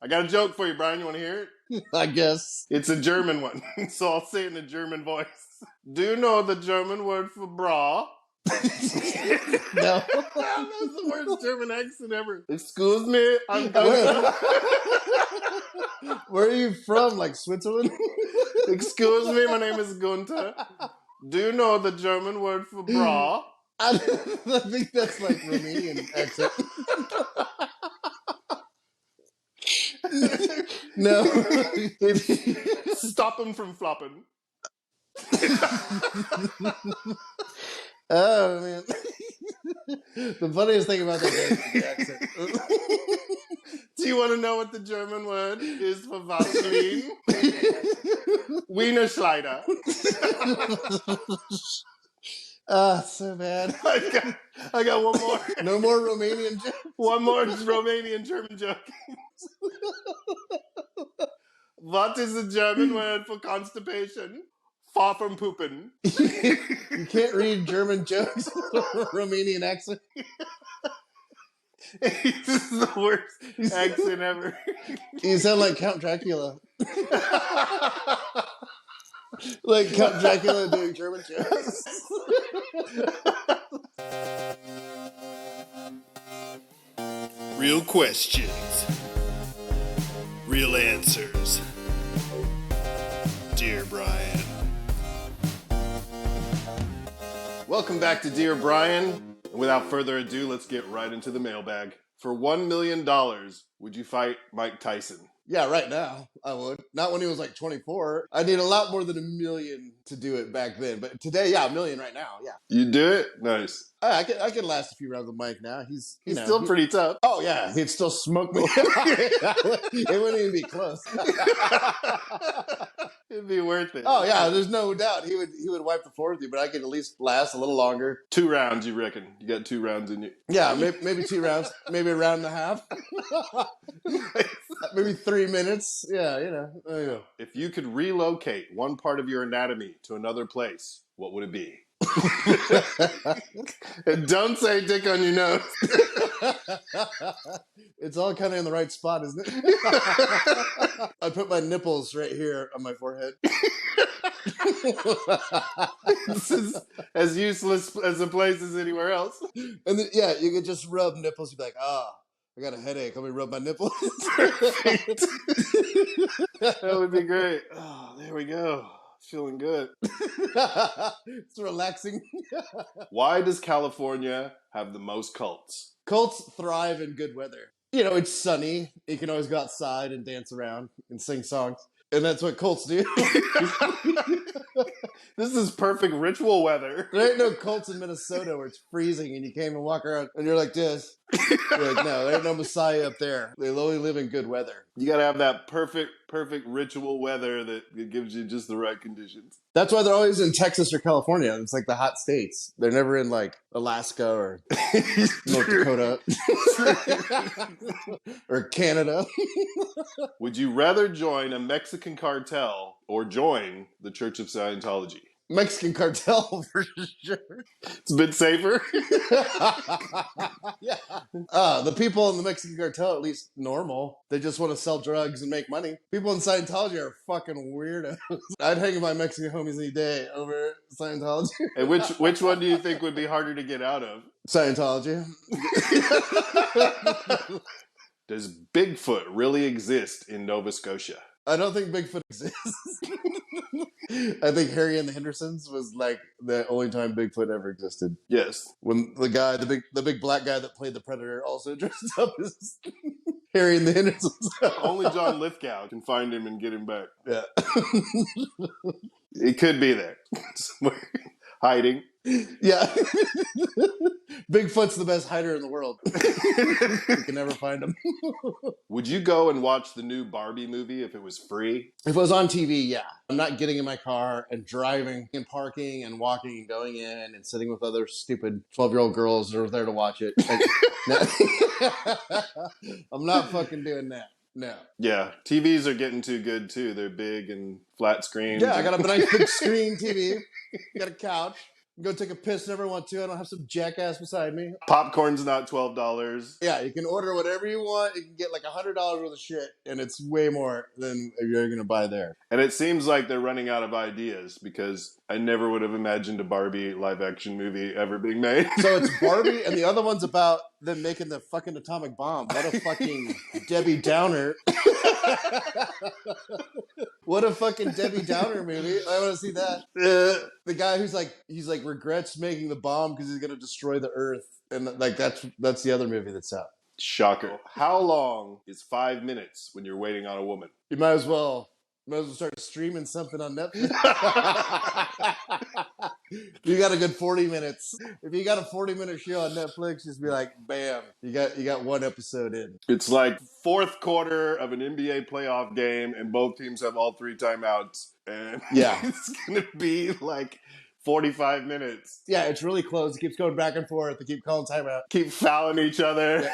I got a joke for you, Brian. You want to hear it? I guess. It's a German one, so I'll say it in a German voice. Do you know the German word for bra? No. That was the worst German accent ever. Excuse me, I'm Gunther. Where are you from? Like Switzerland? Excuse me, my name is Gunther. Do you know the German word for bra? I think that's like Romanian accent. No. Stop him from flopping. Oh, man. The funniest thing about that is the accent. Do you want to know what the German word is for Vaseline? Wiener Schleider. Ah, so bad. I got one more. No more Romanian jokes. One more Romanian German joke. What is the German word for constipation? Far from pooping. You can't read German jokes with a Romanian accent. This is the worst accent ever. You sound like Count Dracula. Like Count Dracula doing German jokes. Real questions. Real answers. Dear Brian. Welcome back to Dear Brian. Without further ado, let's get right into the mailbag. For $1 million, would you fight Mike Tyson? Yeah, right now I would. Not when he was like 24. I need a lot more than $1 million to do it back then. But today, yeah, $1 million right now. Yeah, You do it? Nice. I could last a few rounds with Mike now. He's Still pretty tough. Oh yeah, he'd still smoke me. It wouldn't even be close. It'd be worth it. Oh yeah, there's no doubt he would wipe the floor with you, but I could at least last a little longer. 2 rounds, you reckon? You got 2 rounds in you? Yeah, maybe 2 rounds, maybe a round and a half, maybe 3 minutes. Yeah, you know. If you could relocate one part of your anatomy to another place, what would it be? And don't say dick on your nose. It's all kind of in the right spot, isn't it? I'd put my nipples right here on my forehead. This is as useless as a place as anywhere else. And then, yeah, you could just rub nipples. You'd be like, I got a headache. Let me rub my nipples. That would be great. Oh, there we go. Feeling good. It's relaxing. Why does California have the most cults? Cults thrive in good weather. You know, it's sunny. You can always go outside and dance around and sing songs. And that's what cults do. This is perfect ritual weather. There ain't no cults in Minnesota where it's freezing and you can't even walk around and you're like this. You're like, no, there ain't no Messiah up there. They only live in good weather. You gotta have that perfect ritual weather that gives you just the right conditions. That's why they're always in Texas or California. It's like the hot states. They're never in like Alaska or North Dakota or Canada. Would you rather join a Mexican cartel or join the Church of Scientology? Mexican cartel for sure. It's a bit safer. Yeah. The people in the Mexican cartel are at least normal. They just want to sell drugs and make money. People in Scientology are fucking weirdos. I'd hang with my Mexican homies any day over Scientology. And which one do you think would be harder to get out of? Scientology. Does Bigfoot really exist in Nova Scotia? I don't think Bigfoot exists. I think Harry and the Hendersons was like the only time Bigfoot ever existed. Yes. When the big black guy that played the Predator also dressed up as Harry and the Hendersons. Only John Lithgow can find him and get him back. Yeah. It could be there somewhere, hiding. Yeah. Bigfoot's the best hider in the world. You can never find him. Would you go and watch the new Barbie movie if it was free? If it was on TV, yeah. I'm not getting in my car and driving and parking and walking and going in and sitting with other stupid 12-year-old girls that are there to watch it. I'm not fucking doing that. No. Yeah, TVs are getting too good too. They're big and flat screens. Yeah, I got a nice big screen TV. Got a couch. Go take a piss whenever I want to. I don't have some jackass beside me. Popcorn's not $12. Yeah, you can order whatever you want. You can get like $100 worth of shit, and it's way more than you're going to buy there. And it seems like they're running out of ideas because I never would have imagined a Barbie live-action movie ever being made. So it's Barbie, and the other one's about them making the fucking atomic bomb. What a fucking Debbie Downer. What a fucking Debbie Downer movie. I want to see that. The guy who's like, he's like regrets making the bomb because he's going to destroy the earth. And like, that's the other movie that's out. Shocker. How long is 5 minutes when you're waiting on a woman? You might as well start streaming something on Netflix. You got a good 40 minutes. If you got a 40-minute show on Netflix, just be like, bam, you got one episode in. It's like fourth quarter of an NBA playoff game, and both teams have all 3 timeouts. And Yeah. it's going to be like 45 minutes. Yeah, it's really close. It keeps going back and forth. They keep calling timeout. Keep fouling each other.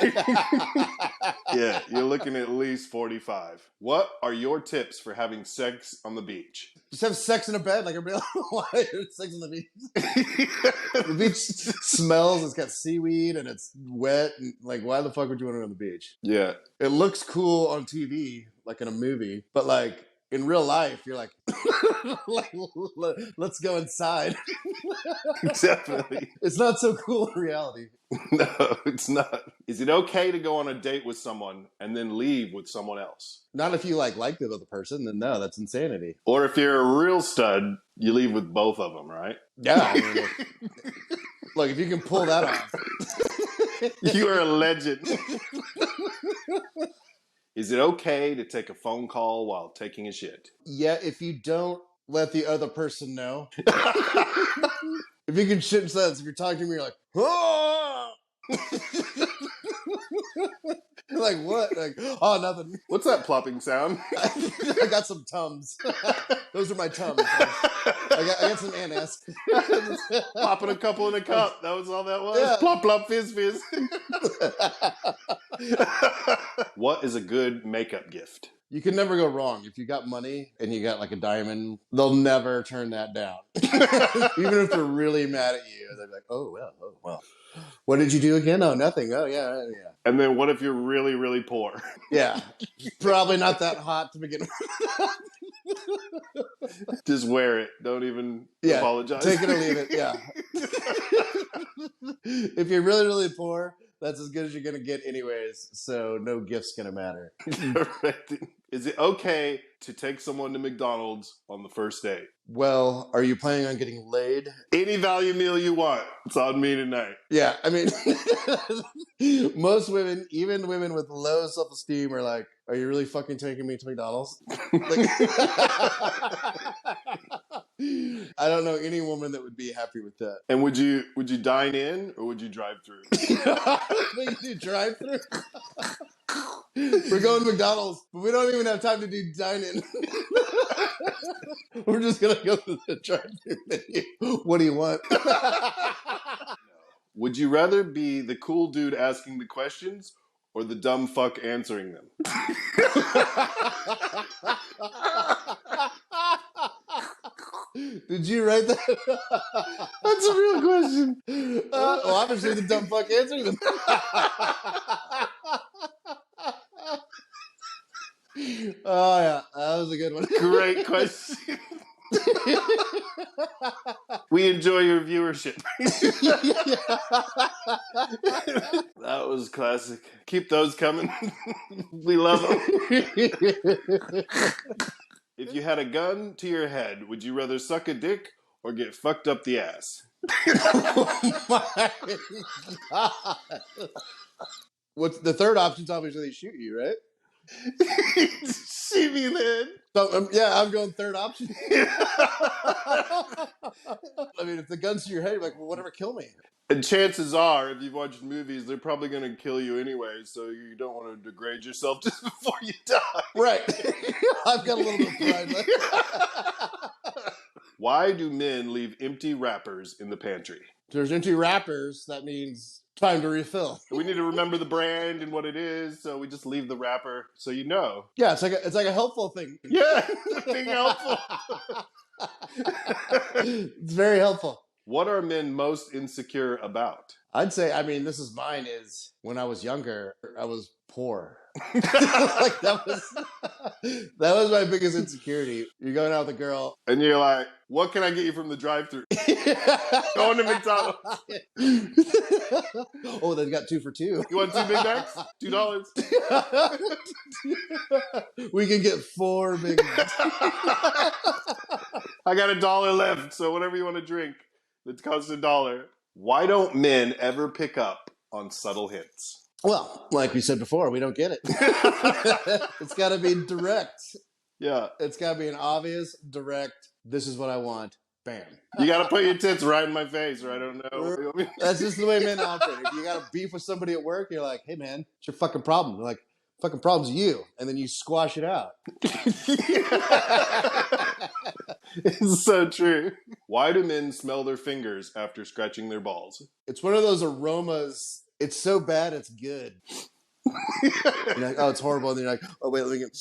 Yeah, you're looking at least 45. What are your tips for having sex on the beach? Just have sex in a bed like everybody else. Why sex on the beach? The beach smells. It's got seaweed and it's wet. And like, why the fuck would you want to go on the beach? Yeah. It looks cool on TV, like in a movie, but like in real life, you're like, like let's go inside. Definitely. It's not so cool in reality. No, it's not. Is it okay to go on a date with someone and then leave with someone else? Not if you like the other person, then no, that's insanity. Or if you're a real stud, you leave with both of them, right? Yeah. I mean, look, if you can pull that off. You are a legend. Is it okay to take a phone call while taking a shit? Yeah, if you don't let the other person know. If you can shit in silence, if you're talking to me, you're like, oh! You're like, what? Like, oh, nothing. What's that plopping sound? I got some Tums. Those are my Tums. I got some anise. Popping a couple in a cup. That was all that was? Yeah. Plop, plop, fizz, fizz. What is a good makeup gift? You can never go wrong. If you got money and you got like a diamond, they'll never turn that down. Even if they're really mad at you, they're like, oh, well. What did you do again? Oh, nothing. Oh, yeah. And then what if you're really, really poor? Yeah. Probably not that hot to begin with. Just wear it. Don't even Yeah, apologize. take it or leave it. Yeah. If you're really, really poor, that's as good as you're going to get anyways. So no gift's going to matter. Correct. Is it okay to take someone to McDonald's on the first date? Well, are you planning on getting laid? Any value meal you want. It's on me tonight. Yeah, I mean, most women, even women with low self-esteem, are like, are you really fucking taking me to McDonald's? Like, I don't know any woman that would be happy with that. And would you dine in or would you drive through? We do drive through. We're going to McDonald's, but we don't even have time to do dine-in. We're just gonna go to the drive-through menu. What do you want? Would you rather be the cool dude asking the questions or the dumb fuck answering them? Did you write that? That's a real question. Well, obviously the dumb fuck answering them. Oh yeah, that was a good one. Great question. We enjoy your viewership. That was classic. Keep those coming. We love them. If you had a gun to your head, would you rather suck a dick or get fucked up the ass? Oh my God. What's the third option's obviously they shoot you, right? See me then. So, yeah, I'm going third option. I mean, if the gun's to your head, you're like, well, whatever, kill me. And chances are, if you've watched movies, they're probably going to kill you anyway, so you don't want to degrade yourself just before you die. Right. I've got a little bit of pride left. Why do men leave empty wrappers in the pantry? If there's empty wrappers, that means time to refill. We need to remember the brand and what it is, so we just leave the wrapper so you know. Yeah, it's like a helpful thing. Yeah, being helpful. It's very helpful. What are men most insecure about? I'd say, I mean, this is mine, is when I was younger, I was poor. Like that was my biggest insecurity. You're going out with a girl. And you're like, what can I get you from the drive-thru? Going to McDonald's. Oh, they've got 2 for $2. You want 2 Big Macs? $2. We can get 4 Big Macs. I got $1 left, so whatever you want to drink that costs $1. Why don't men ever pick up on subtle hints? Well, like we said before, we don't get it. It's got to be direct. Yeah. It's got to be an obvious, direct, this is what I want. Bam. You got to put your tits right in my face, or I don't know. That's just the way men operate. If you got a beef with somebody at work, you're like, hey, man, it's your fucking problem. They're like, fucking problem's you. And then you squash it out. It's so true. Why do men smell their fingers after scratching their balls? It's one of those aromas. It's so bad, it's good. You're like, oh, it's horrible. And then you're like, oh, wait, let me get...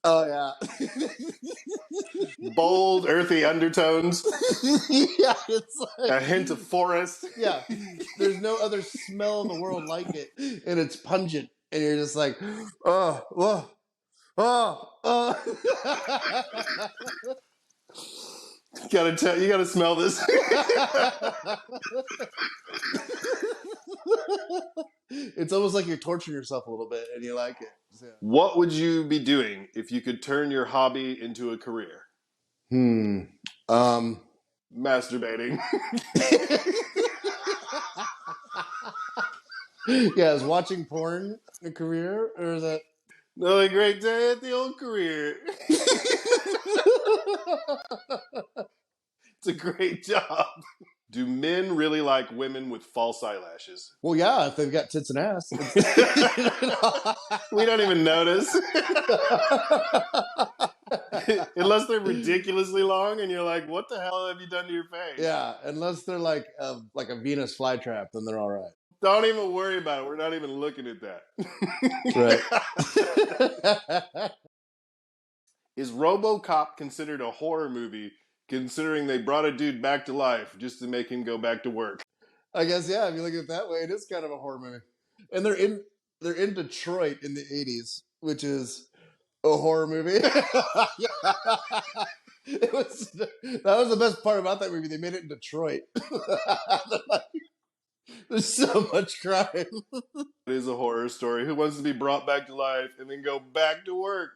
Oh, yeah. Bold, earthy undertones. Yeah, it's like... A hint of forest. Yeah. There's no other smell in the world like it. And it's pungent. And you're just like, oh, whoa. Oh, oh. You gotta smell this. It's almost like you're torturing yourself a little bit and you like it. So. What would you be doing if you could turn your hobby into a career? Masturbating. Yeah, is watching porn a career, or is that... Another great day at the old career. It's a great job. Do men really like women with false eyelashes? Well, yeah, if they've got tits and ass. We don't even notice. Unless they're ridiculously long and you're like, what the hell have you done to your face? Yeah, unless they're like a Venus flytrap, then they're all right. Don't even worry about it. We're not even looking at that. Right. Is RoboCop considered a horror movie, considering they brought a dude back to life just to make him go back to work? I guess, yeah, if you look at it that way, it is kind of a horror movie. And they're in Detroit in the 80s, which is a horror movie. That was the best part about that movie. They made it in Detroit. There's so much crime. It is a horror story. Who wants to be brought back to life and then go back to work?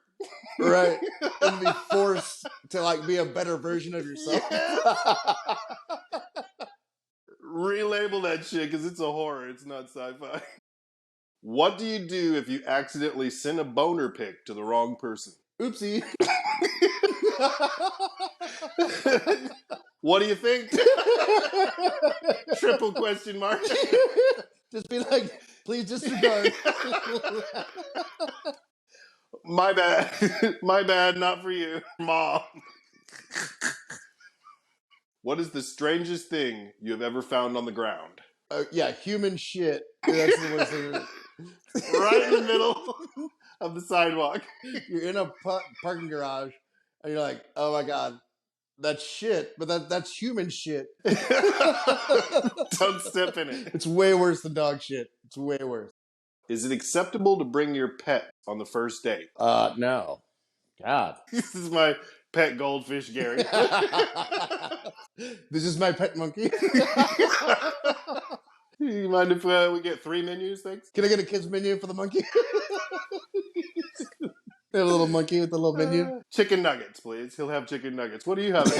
Right. And be forced to like be a better version of yourself. Relabel that shit because it's a horror. It's not sci-fi. What do you do if you accidentally send a boner pic to the wrong person? Oopsie. What do you think? Triple question mark. Just be like, please disregard. My bad. My bad, not for you. Mom. What is the strangest thing you have ever found on the ground? Yeah, human shit. That's the worst thing. Right in the middle of the sidewalk. You're in a parking garage, and you're like, oh my God, that's shit, but that's human shit. Don't step in it. It's way worse than dog shit. It's way worse. Is it acceptable to bring your pet on the first date? No. God. This is my pet goldfish, Gary. This is my pet monkey. You mind if we get 3 menus, thanks? Can I get a kid's menu for the monkey? They have a little monkey with a little menu. Chicken nuggets, please. He'll have chicken nuggets. What do you have?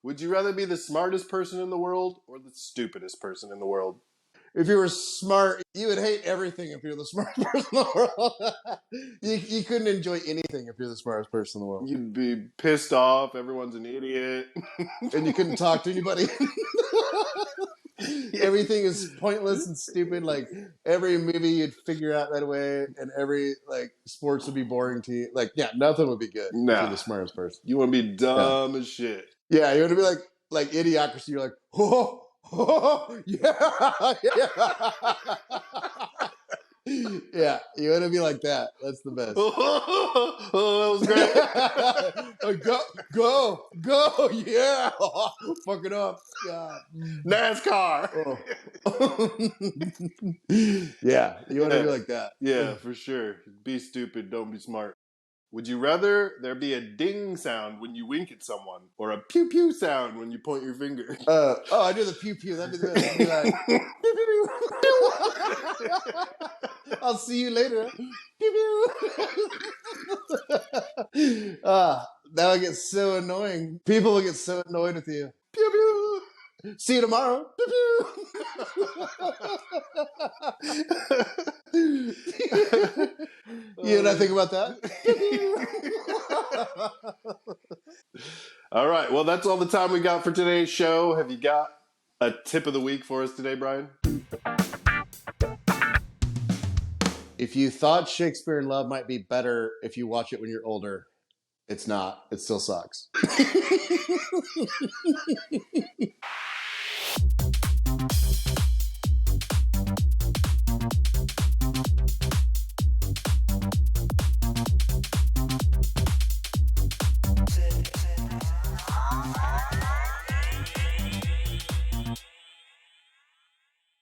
Would you rather be the smartest person in the world or the stupidest person in the world? If you were smart, you would hate everything if you're the smartest person in the world. You couldn't enjoy anything if you're the smartest person in the world. You'd be pissed off. Everyone's an idiot. And you couldn't talk to anybody. Everything is pointless and stupid. Like every movie you'd figure out right away, and every like sports would be boring to you. Like, yeah, nothing would be good if you're the smartest person. You want to be dumb as shit. Yeah, you want to be like Idiocracy. You're like, oh, yeah, yeah. Yeah, you want to be like that. That's the best. Oh, that was great. Go, yeah. Fuck it up. God. NASCAR. Oh. Yeah, you want to be like that. Yeah, for sure. Be stupid, don't be smart. Would you rather there be a ding sound when you wink at someone or a pew pew sound when you point your finger? I do the pew pew. That'd be the best. I'd be like, pew, pew, pew. I'll see you later. Pew, pew. That would get so annoying. People will get so annoyed with you. Pew pew. See you tomorrow. Pew, pew. You know what I think about that? All right. Well, that's all the time we got for today's show. Have you got a tip of the week for us today, Brian? If you thought Shakespeare in Love might be better if you watch it when you're older, it's not. It still sucks.